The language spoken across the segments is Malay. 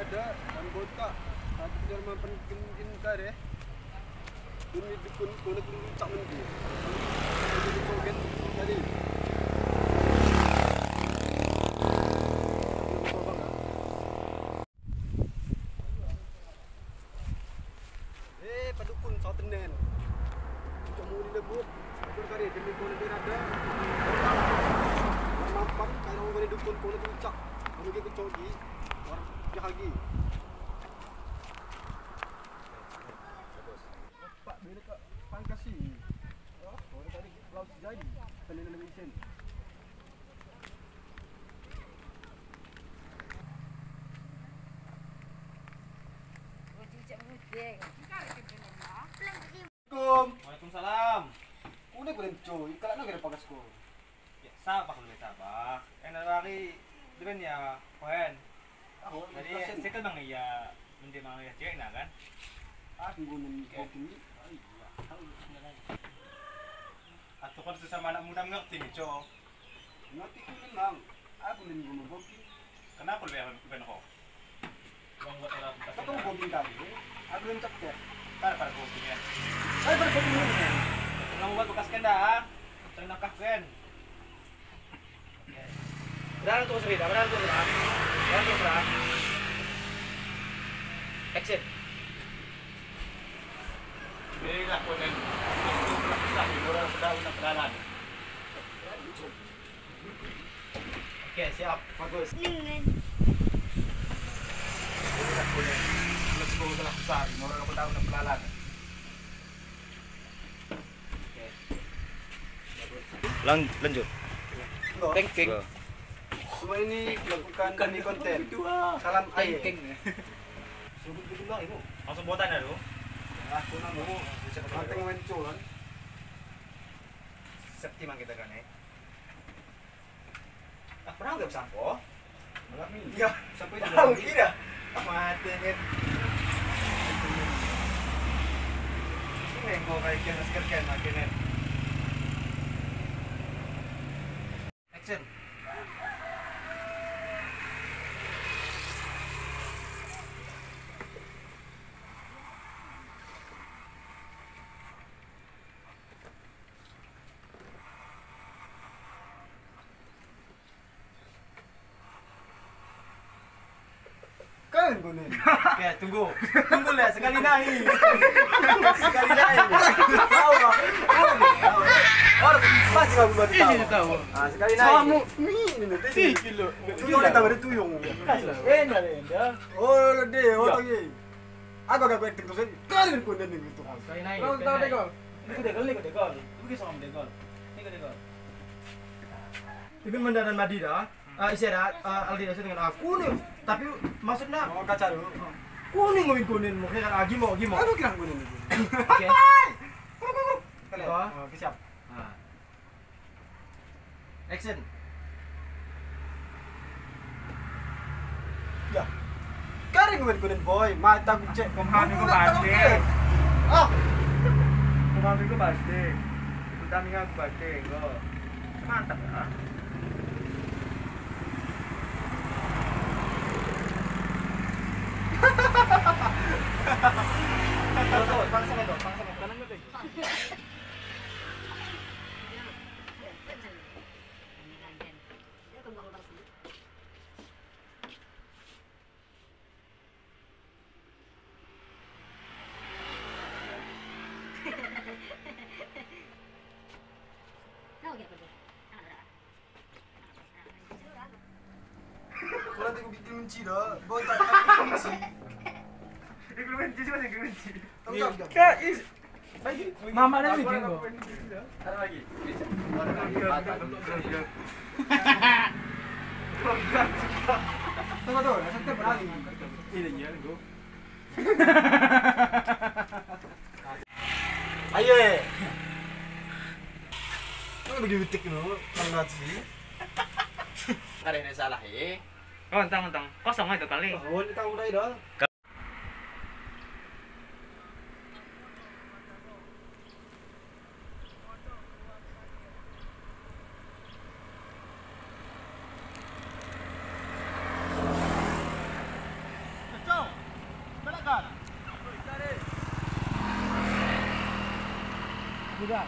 Ada anggota satu Jerman penting deh. Ini dukun kulit tak mending. Ini kogen tadi. Padukun Southern. Cuma mau dilebut. Atur kali demi kulit ada. Nampak kalau orang dukun kulit ucap. Orang ke cogi. Lagi. Pak bila kat Pangkasi. Oh, tadi laut jadi. Penelan mesin. Waalaikumsalam. Kuda kuda cuy. Kalau nak kena pakas ko. Ya, sabah lu sabah. Lagi dengan ya, Wen. Jadi saya kan bang ya mendemang ya cewek nah kan? Aku gunung kopi. Atau kan sesama anak muda ngerti nih cow. Ngerti ku memang. Aku nih gunung kopi. Kenapa lu yang bukan kok? Bang buat orang kita. Kau kopi tadi. Aku yang cek. Pada kopinya. Saya berkopi ini. Kamu buat bekas kenda. Ternakah kan? Berang tuh cerita, berang tuh cerita. Berang tuh cerita. Action. Inilah konen. Sudah orang sudah kenalan. Oke, siap. Bagus. Inilah konen. Let's go telah besar. Orang aku tahu kenalan. Oke. Lanjut. Thank. Semua ini dilakukan demi konten. Salam ayah. Sebut dulu lah ibu. Langsung botan ya lu. Aku nak mau manteng menculan. Septi mang kita kan ya. Ah, pernah nggak sampo? Malam ini. Ya, Sampai tahu kira. Mati nih. Ini kau kayak kena sekarang makin. Action. Kan kuning. Oke, tunggu lihat sekali naik. Sekali naik. Tahu nggak? Orang pasti kamu baru tahu. Ah, sekali naik. Kamu ini nanti. Kilo. Tuyung kita baru tuyung. Enak. Oh, lede, oh lagi. Aku agak acting tuh sih. Kan kuning gitu. Sekali naik. Kau tahu deh kau. Ini dekol. Ini bisa ngomong dekol. Ini dekol. Tapi mendaran madi dah. Isyarat Aldi dasar dengan aku nih. Tapi maksudnya Mau kaca dulu. kuning mungkin kan gimo. Aku kira kuning itu. Oke. Oke, siap. Nah. Action. Ya. Kari kuning boy, mata gue cek. Kumhami ko pasti. Ah, Kumhami ko pasti. Dami nga ko pasti. Mantap ya. Pangsa mo. Kanan mo, Tek. Kalau tengok bikin kunci dah, bawa tak pakai kunci. Kunci siapa sih kunci? Tahu tak? Kak is. Mama ada bikin kok. Ada lagi. Tengok tu, nak santai berani. Ini dia go. Ayo. Kau bagi bitik tu, kalau sih. Karena ini salah Oh, entang. Kosong itu kali. Oh, ini tahu tadi dah. Juga.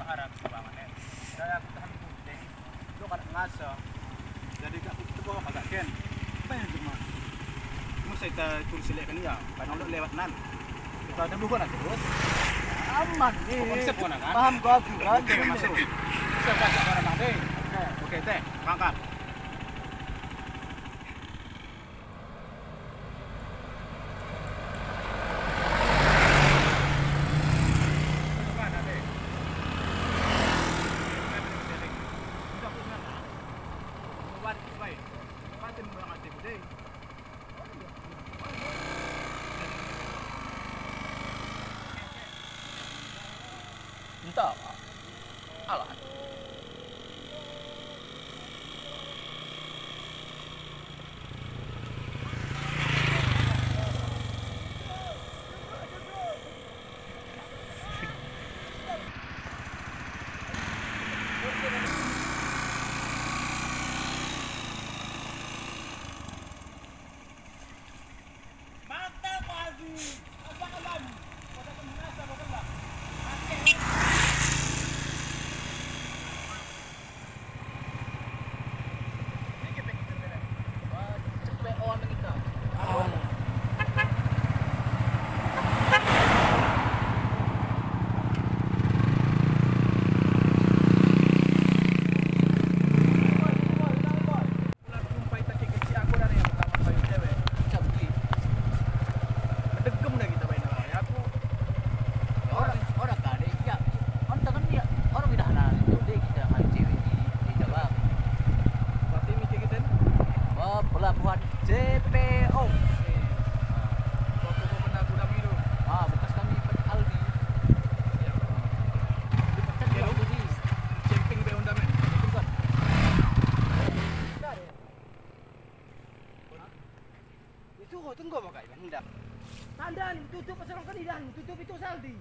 Harap banget. Saya aku tahan penting. Lo kan ngaso. Jadi aku ketemu agak ken. Apa yang cuma? Saya tulis silakan ya. Kan lo lewat nan. Kita ada bukan terus. Aman nih. Konsep kan? Paham kok aku kan. Oke, masuk. Bisa baca orang deh. Oke, teh. Angkat. Entah. Alah. Pelabuhan JPO. Bekas kami Aldi. Camping be onda men. Itu tunggu mau kayak hendak. Tandan tutup pasarong kanidan, tutup itu Saldi.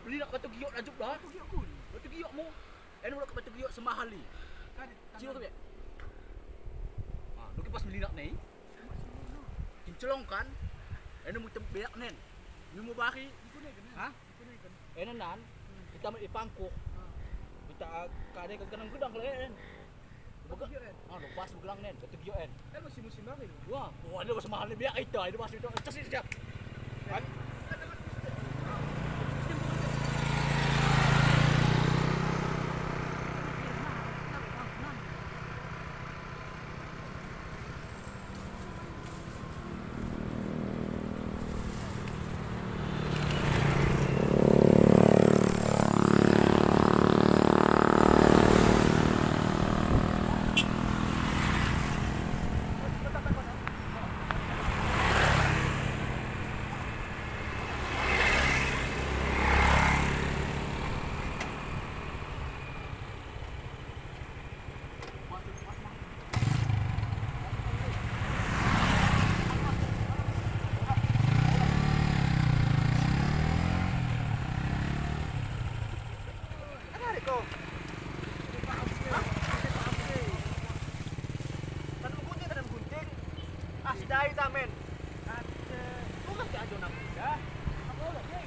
Beli nak batu giok lanjut dah. Batu giok mu. Anu nak batu giok semahal ni. Cino tu ya. Lu pas beli nak ni. Kincelong kan. Anu mu tembeak nen. Mu bari. Ha? Anu nan. Kita ambil pangkuk. Kita kade ke genang gedang len. Lepas gelang nen, batu giok nen. Masih musim baru. Wah, ada semahal ni biak itu. Ada masih itu. Cas siap. Kan? Dai tamen. Bukan ke ajo nak dah. Apa lah ni?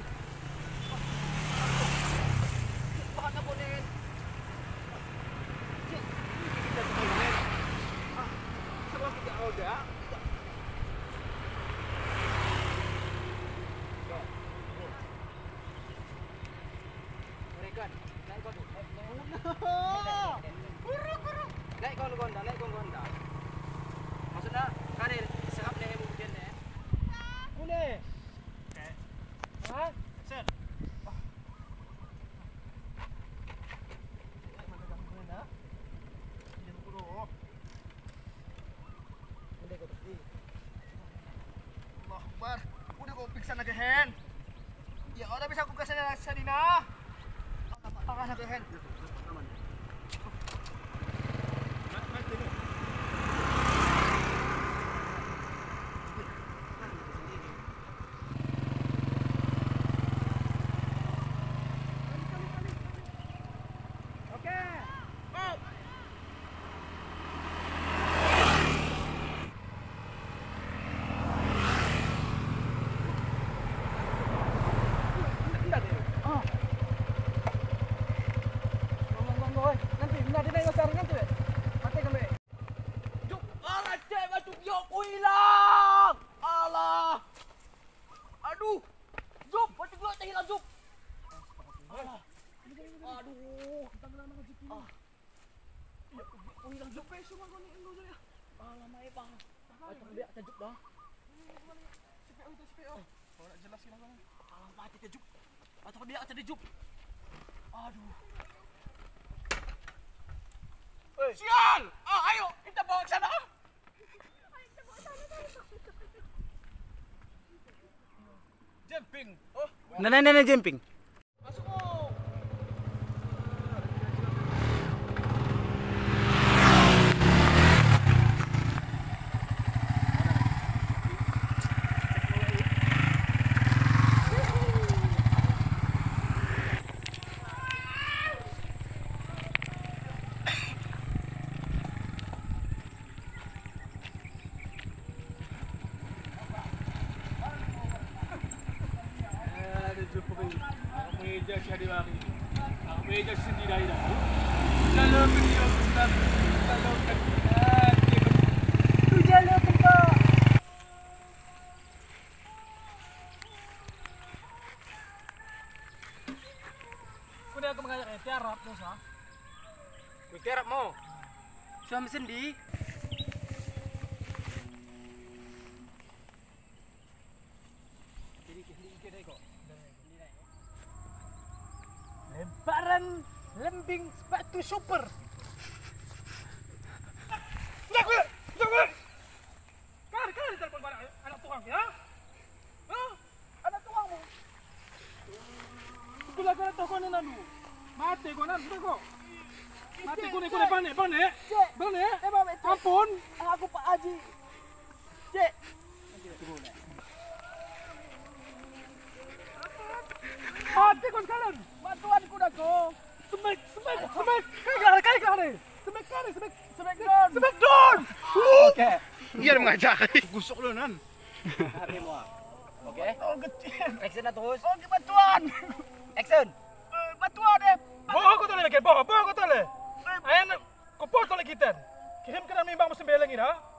Bahan apa ni? Kita ni. Sebab kita ada. Mereka naik batu. Kuru. naik kau gonda. Maksudnya karir serap deh mungkin deh. Boleh. Hah? Sen. Allah Akbar. Udah kau periksa nak hen. Ya, udah bisa aku kasih Sarina. Apa nak hen? Sial! Ayo, kita bawa ke sana. Jumping. Oh, Nah, jumping. masuk kau. Meja syahdi bagi. Meja sendiri dah. Jalan beliau Islam. Jalan tu jalan tempat. Kuda aku mengajak tiarap tu sah. Tiarap mau. Suami sendi. Lebaran lembing sepatu super. Jangan. Kari telepon anak tukang ya. Hah? Anak tukangmu. Kula kena toko ni nanu. Mati kau nan, sudah kau. Mati kau ni bane. Bane. Ampun. Aku Pak Haji. Cek. Mati kau sekalian. Bantuan kuda ko. Semek. Kari kari. Semek don. Oke. Biar mengajak. Gusok lu nan. Hari mo. Oke. Oh kecil. Action na terus. Oke bantuan. Action. Bantuan deh. Bawa ko tole bawa ko tole. Ayan, ko po tole kita. Kirim ka na may bang mo sa belang ina.